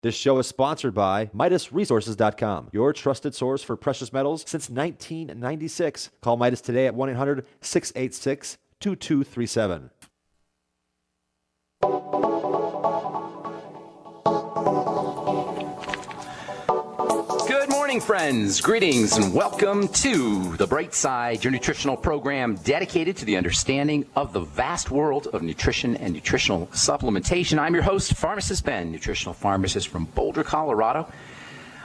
This show is sponsored by MidasResources.com, your trusted source for precious metals since 1996. Call Midas today at 1-800-686-2237. Good morning, friends. Greetings and welcome to The Bright Side, your nutritional program dedicated to the understanding of the vast world of nutrition and nutritional supplementation. I'm your host, Pharmacist Ben, nutritional pharmacist from Boulder, Colorado.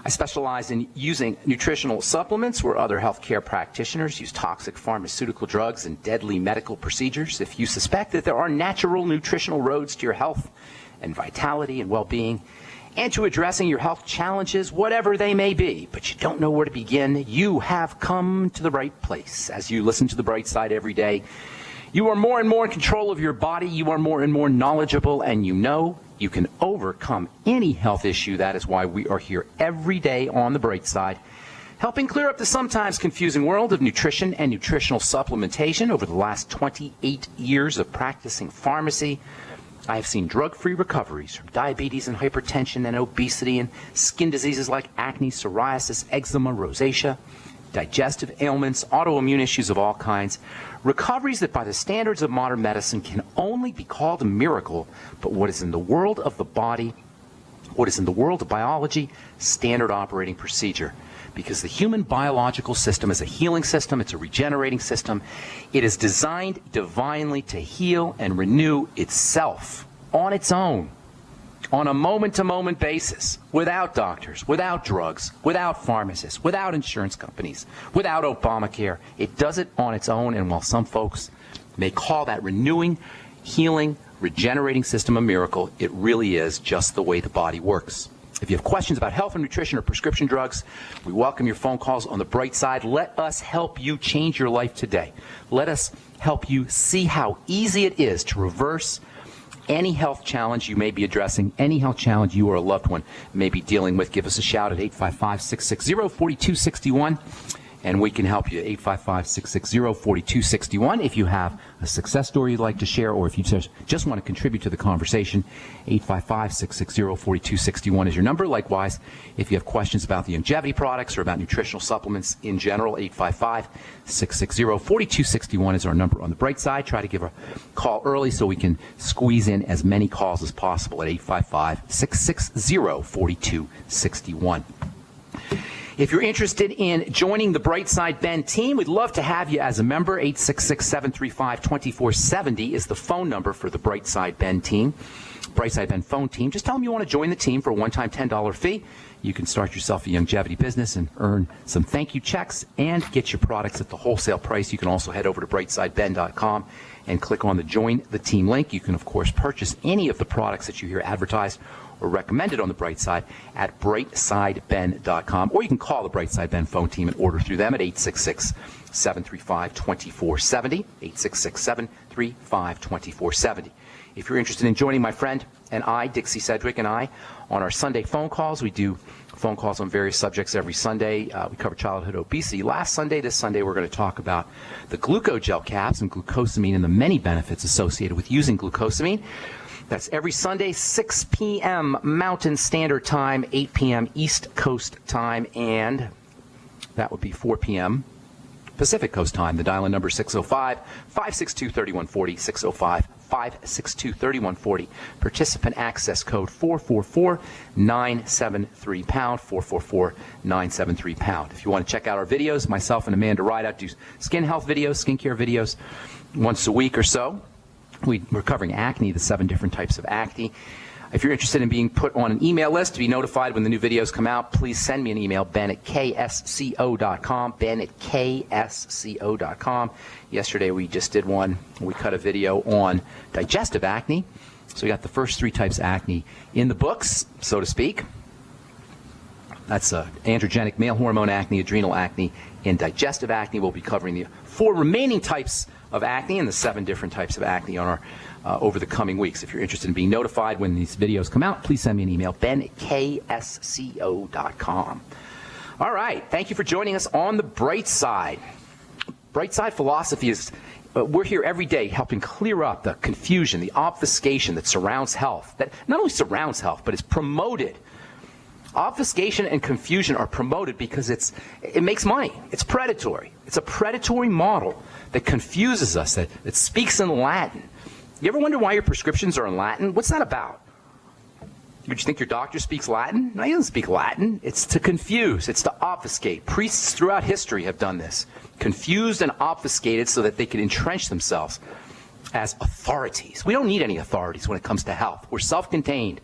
I specialize in using nutritional supplements where other healthcare practitioners use toxic pharmaceutical drugs and deadly medical procedures. If you suspect that there are natural nutritional roads to your health and vitality and well-being, and to addressing your health challenges, whatever they may be, but you don't know where to begin, you have come to the right place. As you listen to The Bright Side every day, you are more and more in control of your body, you are more and more knowledgeable, and you know you can overcome any health issue. That is why we are here every day on The Bright Side, helping clear up the sometimes confusing world of nutrition and nutritional supplementation. Over the last 28 years of practicing pharmacy, I have seen drug-free recoveries from diabetes and hypertension and obesity and skin diseases like acne, psoriasis, eczema, rosacea, digestive ailments, autoimmune issues of all kinds. Recoveries that by the standards of modern medicine can only be called a miracle, but what is in the world of the body, what is in the world of biology, standard operating procedure. Because the human biological system is a healing system, it's a regenerating system. It is designed divinely to heal and renew itself on its own, on a moment-to-moment basis, without doctors, without drugs, without pharmacists, without insurance companies, without Obamacare. It does it on its own, and while some folks may call that renewing, healing, regenerating system a miracle, it really is just the way the body works. If you have questions about health and nutrition or prescription drugs, we welcome your phone calls on The Bright Side. Let us help you change your life today. Let us help you see how easy it is to reverse any health challenge you may be addressing, any health challenge you or a loved one may be dealing with. Give us a shout at 855-660-4261. And we can help you, 855-660-4261. If you have a success story you'd like to share, or if you just want to contribute to the conversation, 855-660-4261 is your number. Likewise, if you have questions about the longevity products or about nutritional supplements in general, 855-660-4261 is our number on The Bright Side. Try to give a call early so we can squeeze in as many calls as possible at 855-660-4261. If you're interested in joining the Bright Side Ben team, we'd love to have you as a member. 866-735-2470 is the phone number for the Bright Side Ben team, Bright Side Ben phone team. Just tell them you want to join the team for a one-time $10 fee. You can start yourself a longevity business and earn some thank you checks and get your products at the wholesale price. You can also head over to brightsideben.com and click on the Join the Team link. You can, of course, purchase any of the products that you hear advertised or recommended on the Bright Side at brightsideben.com, or you can call the Bright Side Ben phone team and order through them at 866-735-2470, 866-735-2470. If you're interested in joining my friend and I, Dixie Sedgwick and I, on our Sunday phone calls, we do phone calls on various subjects every Sunday. We cover childhood obesity. This Sunday, we're going to talk about the glucogel caps and glucosamine and the many benefits associated with using glucosamine. That's every Sunday, 6 p.m. Mountain Standard Time, 8 p.m. East Coast Time, and that would be 4 p.m. Pacific Coast Time. The dial-in number is 605-562-3140, 605-562-3140. Participant access code 444-973-pound, 444-973-pound. If you want to check out our videos, myself and Amanda Rideout do skin health videos, skincare videos once a week or so. We're covering acne, the 7 different types of acne. If you're interested in being put on an email list to be notified when the new videos come out, please send me an email, ben@ksco.com, ben@ksco.com. Yesterday we just did one. We cut a video on digestive acne. So we got the first 3 types of acne in the books, so to speak. That's androgenic male hormone acne, adrenal acne, and digestive acne. We'll be covering the 4 remaining types of acne and the 7 different types of acne on our over the coming weeks. If you're interested in being notified when these videos come out, please send me an email, ben@ksco.com. All right. Thank you for joining us on the Bright Side. Bright Side philosophy is we're here every day helping clear up the confusion, the obfuscation that surrounds health, that not only surrounds health, but is promoted Obfuscation and confusion are promoted because it makes money. It's predatory. It's a predatory model that confuses us, that speaks in Latin. You ever wonder why your prescriptions are in Latin? What's that about? You think your doctor speaks Latin? No, he doesn't speak Latin. It's to confuse. It's to obfuscate. Priests throughout history have done this. Confused and obfuscated so that they can entrench themselves as authorities. We don't need any authorities when it comes to health. We're self-contained.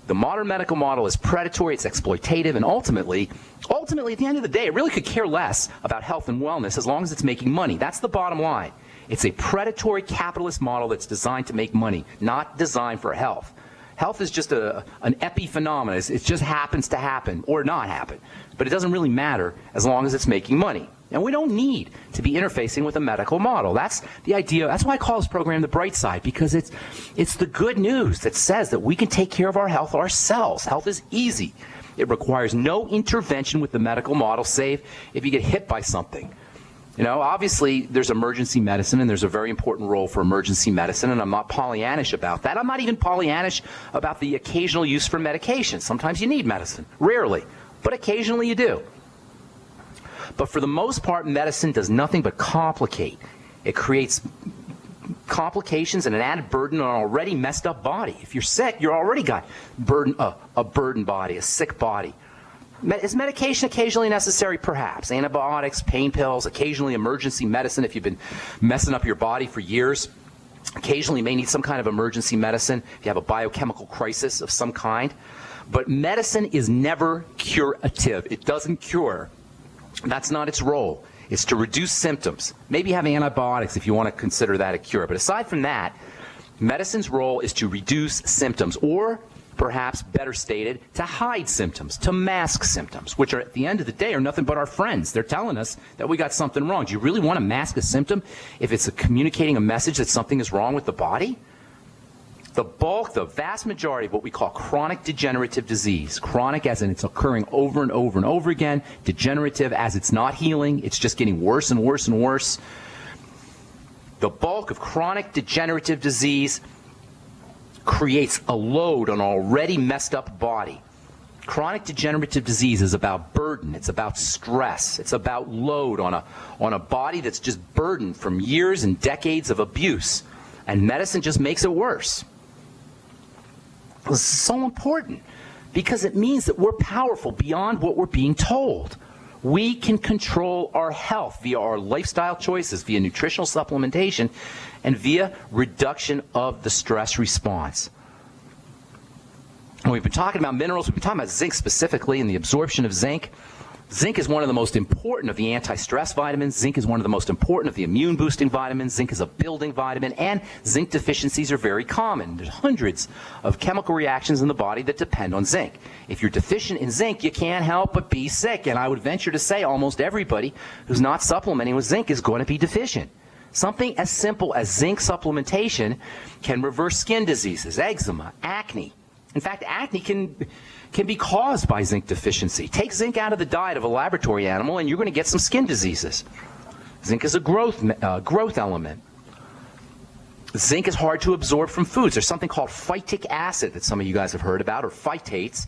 The modern medical model is predatory, it's exploitative, and ultimately, at the end of the day, it really could care less about health and wellness as long as it's making money. That's the bottom line. It's a predatory capitalist model that's designed to make money, not designed for health. Health is just an epiphenomenon. It just happens to happen or not happen. But it doesn't really matter as long as it's making money. And we don't need to be interfacing with a medical model. That's the idea. That's why I call this program The Bright Side, because it's the good news that says that we can take care of our health ourselves. Health is easy. It requires no intervention with the medical model, save if you get hit by something. You know, obviously, there's emergency medicine, and there's a very important role for emergency medicine, and I'm not Pollyannish about that. I'm not even Pollyannish about the occasional use for medication. Sometimes you need medicine. Rarely. But occasionally you do. But for the most part, medicine does nothing but complicate. It creates complications and an added burden on an already messed up body. If you're sick, you've already got a burdened body, a sick body. Is medication occasionally necessary? Perhaps. Antibiotics, pain pills, occasionally emergency medicine if you've been messing up your body for years. Occasionally you may need some kind of emergency medicine if you have a biochemical crisis of some kind. But medicine is never curative. It doesn't cure. That's not its role. It's to reduce symptoms. Maybe have antibiotics if you want to consider that a cure. But aside from that, medicine's role is to reduce symptoms, or perhaps better stated, to hide symptoms, to mask symptoms, which are at the end of the day are nothing but our friends. They're telling us that we got something wrong. Do you really want to mask a symptom if it's communicating a message that something is wrong with the body? The vast majority of what we call chronic degenerative disease, chronic as in it's occurring over and over and over again, degenerative as it's not healing, it's just getting worse and worse and worse. The bulk of chronic degenerative disease creates a load on an already messed up body. Chronic degenerative disease is about burden, it's about stress, it's about load on a body that's just burdened from years and decades of abuse. And medicine just makes it worse. This is so important because it means that we're powerful beyond what we're being told. We can control our health via our lifestyle choices, via nutritional supplementation, and via reduction of the stress response. And we've been talking about minerals. We've been talking about zinc specifically and the absorption of zinc. Zinc is one of the most important of the anti-stress vitamins. Zinc is one of the most important of the immune-boosting vitamins. Zinc is a building vitamin, and zinc deficiencies are very common. There's hundreds of chemical reactions in the body that depend on zinc. If you're deficient in zinc, you can't help but be sick, and I would venture to say almost everybody who's not supplementing with zinc is going to be deficient. Something as simple as zinc supplementation can reverse skin diseases, eczema, acne. In fact, acne can be caused by zinc deficiency. Take zinc out of the diet of a laboratory animal and you're going to get some skin diseases. Zinc is a growth element. Zinc is hard to absorb from foods. There's something called phytic acid that some of you guys have heard about, or phytates,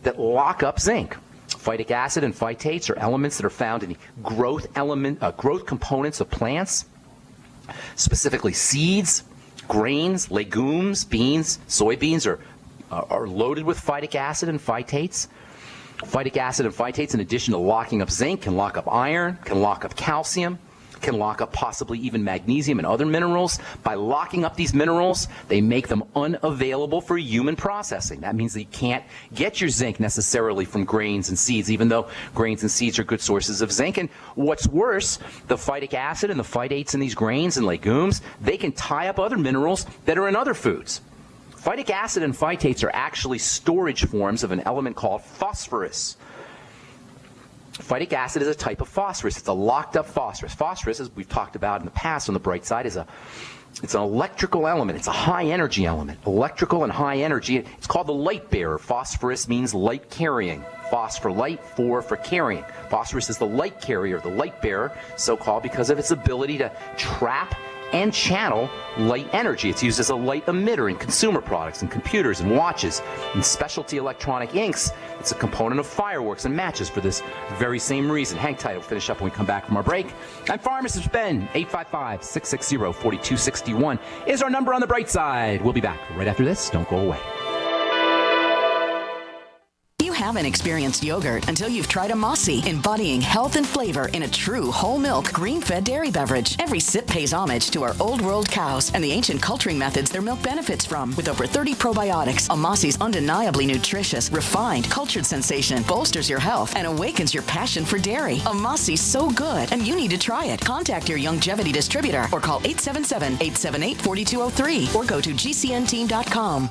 that lock up zinc. Phytic acid and phytates are elements that are found in the growth components of plants, specifically seeds, grains, legumes, beans, soybeans are loaded with phytic acid and phytates. Phytic acid and phytates, in addition to locking up zinc, can lock up iron, can lock up calcium, can lock up possibly even magnesium and other minerals. By locking up these minerals, they make them unavailable for human processing. That means that you can't get your zinc necessarily from grains and seeds, even though grains and seeds are good sources of zinc. And what's worse, the phytic acid and the phytates in these grains and legumes, they can tie up other minerals that are in other foods. Phytic acid and phytates are actually storage forms of an element called phosphorus. Phytic acid is a type of phosphorus. It's a locked up phosphorus. Phosphorus, as we've talked about in the past on the bright side, it's an electrical element. It's a high energy element. Electrical and high energy. It's called the light bearer. Phosphorus means light carrying. Phos for light, for carrying. Phosphorus is the light carrier, the light bearer, so called because of its ability to trap and channel light energy. It's used as a light emitter in consumer products and computers and watches and specialty electronic inks. It's a component of fireworks and matches for this very same reason. Hang tight. We'll finish up when we come back from our break. I'm Pharmacist Ben. 855-660-4261 is our number on the bright side. We'll be back right after this. Don't go away. You haven't experienced yogurt until you've tried a Mossy, embodying health and flavor in a true whole milk, green-fed dairy beverage. Every sip pays homage to our old world cows and the ancient culturing methods their milk benefits from. With over 30 probiotics, a Mossy's undeniably nutritious, refined, cultured sensation bolsters your health and awakens your passion for dairy. A Mossy's so good, and you need to try it. Contact your Longevity distributor or call 877-878-4203 or go to gcnteam.com.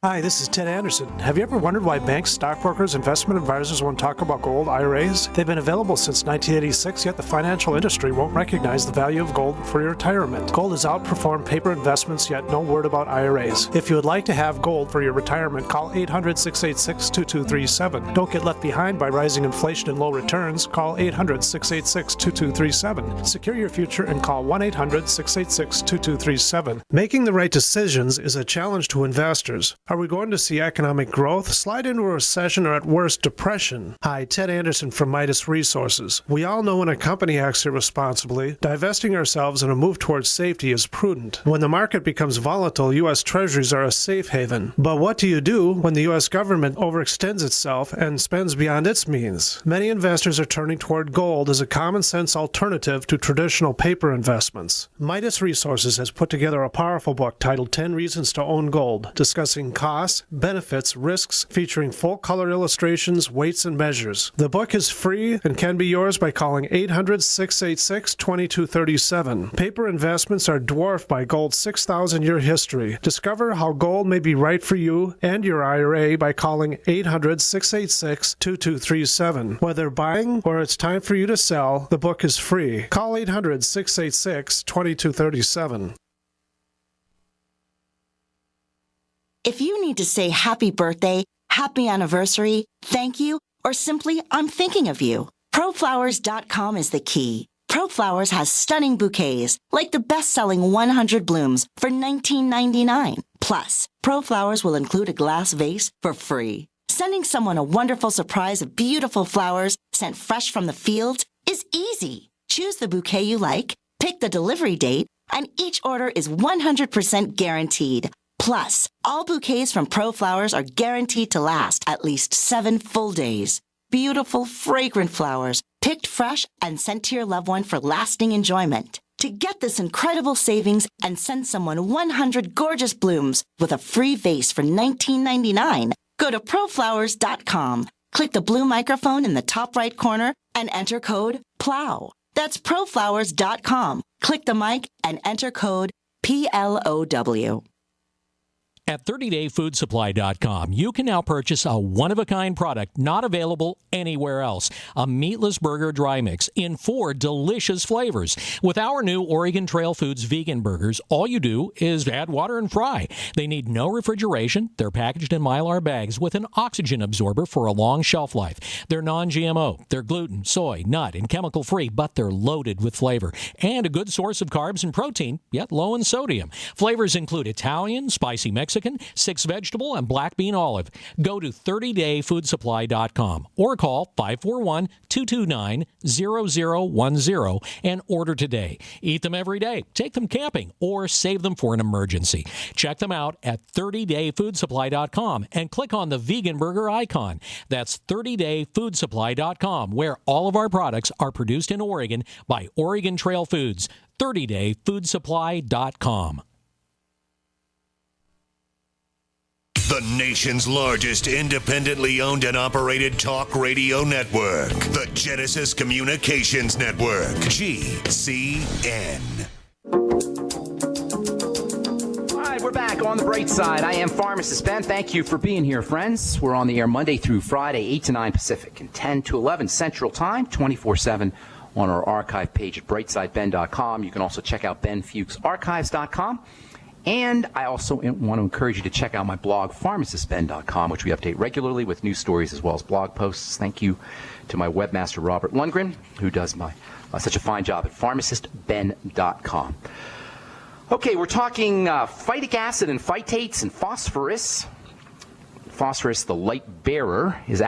Hi, this is Ted Anderson. Have you ever wondered why banks, stockbrokers, investment advisors won't talk about gold IRAs? They've been available since 1986, yet the financial industry won't recognize the value of gold for your retirement. Gold has outperformed paper investments, yet no word about IRAs. If you would like to have gold for your retirement, call 800-686-2237. Don't get left behind by rising inflation and low returns. Call 800-686-2237. Secure your future and call 1-800-686-2237. Making the right decisions is a challenge to investors. Are we going to see economic growth, slide into a recession, or at worst, depression? Hi, Ted Anderson from Midas Resources. We all know when a company acts irresponsibly, divesting ourselves in a move towards safety is prudent. When the market becomes volatile, U.S. Treasuries are a safe haven. But what do you do when the U.S. government overextends itself and spends beyond its means? Many investors are turning toward gold as a common-sense alternative to traditional paper investments. Midas Resources has put together a powerful book titled 10 Reasons to Own Gold, discussing costs, benefits, risks, featuring full-color illustrations, weights, and measures. The book is free and can be yours by calling 800-686-2237. Paper investments are dwarfed by gold's 6,000-year history. Discover how gold may be right for you and your IRA by calling 800-686-2237. Whether buying or it's time for you to sell, the book is free. Call 800-686-2237. If you need to say happy birthday, happy anniversary, thank you, or simply I'm thinking of you, ProFlowers.com is the key. ProFlowers has stunning bouquets, like the best-selling 100 blooms for $19.99. Plus, ProFlowers will include a glass vase for free. Sending someone a wonderful surprise of beautiful flowers sent fresh from the fields is easy. Choose the bouquet you like, pick the delivery date, and each order is 100% guaranteed. Plus, all bouquets from ProFlowers are guaranteed to last at least 7 full days. Beautiful, fragrant flowers, picked fresh and sent to your loved one for lasting enjoyment. To get this incredible savings and send someone 100 gorgeous blooms with a free vase for $19.99, go to ProFlowers.com, click the blue microphone in the top right corner, and enter code PLOW. That's ProFlowers.com. Click the mic and enter code PLOW. At 30dayfoodsupply.com, you can now purchase a one-of-a-kind product not available anywhere else. A meatless burger dry mix in 4 delicious flavors. With our new Oregon Trail Foods vegan burgers, all you do is add water and fry. They need no refrigeration. They're packaged in Mylar bags with an oxygen absorber for a long shelf life. They're non-GMO. They're gluten, soy, nut, and chemical-free, but they're loaded with flavor. And a good source of carbs and protein, yet low in sodium. Flavors include Italian, spicy Mexican, 6-vegetable, and black bean olive. Go to 30dayfoodsupply.com or call 541-229-0010 and order today. Eat them every day, take them camping, or save them for an emergency. Check them out at 30dayfoodsupply.com and click on the vegan burger icon. That's 30dayfoodsupply.com, where all of our products are produced in Oregon by Oregon Trail Foods. 30dayfoodsupply.com. The nation's largest independently owned and operated talk radio network. The Genesis Communications Network. GCN. All right, we're back on the bright side. I am Pharmacist Ben. Thank you for being here, friends. We're on the air Monday through Friday, 8 to 9 Pacific and 10 to 11 Central Time, 24/7 on our archive page at brightsideben.com. You can also check out benfuchsarchives.com. And I also want to encourage you to check out my blog, pharmacistben.com, which we update regularly with news stories as well as blog posts. Thank you to my webmaster, Robert Lundgren, who does such a fine job at pharmacistben.com. Okay, we're talking phytic acid and phytates and phosphorus. Phosphorus, the light bearer, is